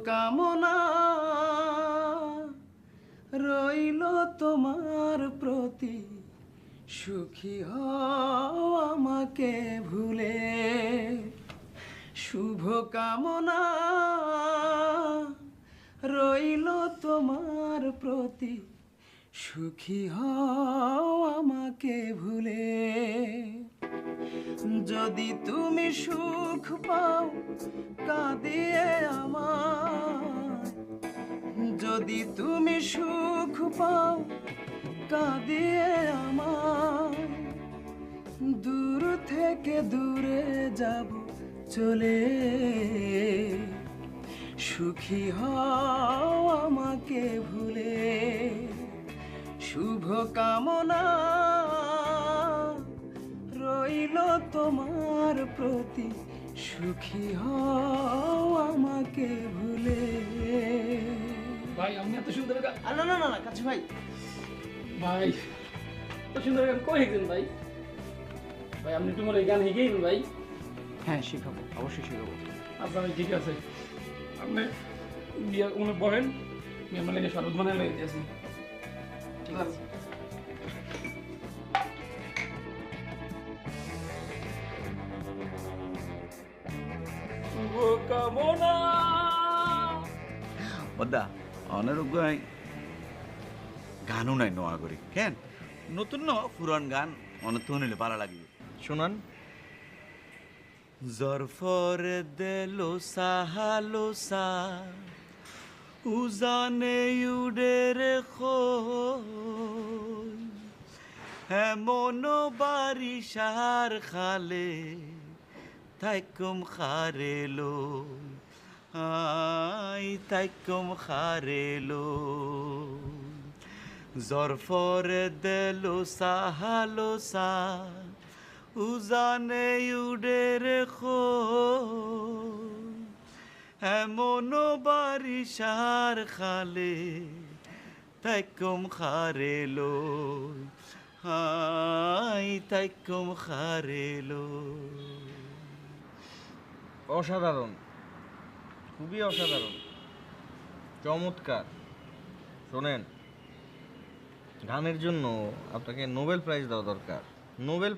কামনা রইল তোমার প্রতি, সুখী হও আমাকে ভুলে। শুভ কামনা রইল তোমার প্রতি, সুখী হও আমাকে ভুলে। যদি তুমি সুখ পাও কাঁদিয়ে আমায়, যদি তুমি সুখ পাও কাঁদিয়ে আমায়, দূর থেকে দূরে যাব চলে। সুখী হও আমাকে ভুলে। শুভ কামনা রইল তোমার প্রতি, সুখী হও আমাকে ভুলে। ভাই আপনি এত সুন্দর গান। না না না না কাছে ভাই, ভাই এত সুন্দর গান কই শিখছেন ভাই? ভাই আপনি একটু মোর এই গান শিখেইন ভাই। হ্যাঁ শিখাবো, অবশ্যই শিখাবো। আচ্ছা ভাই ঠিক আছে, আপনি বিয়া উনি বহেন, আমি আমার লেগে শরবত বানায় লেগে দিয়েছি। ঠিক আছে। শুভ কামনা। বদ্দা অনেক গানও নাই নোয়া করি কেন নতুন ন পুরান গান অনেক তো নিলে ভালো লাগবে শুনান। জরফর দেলো সাহালো সা উজানে উডের খোল, এমন বারিশার খালে তাইকুম খারেলো, আই তাইকুম খারেলো। জরফর দেলো সাহালো সা উজানে উডের খোল, এমন বারিশার খালে তাইকুম খারেলো, হাই তাইকুম খারেলো। অসাধারণ, খুবই অসাধারণ, চমৎকার। শোনেন, গানের জন্য আপনাকে নোবেল প্রাইজ দেওয়া দরকার। নোবেল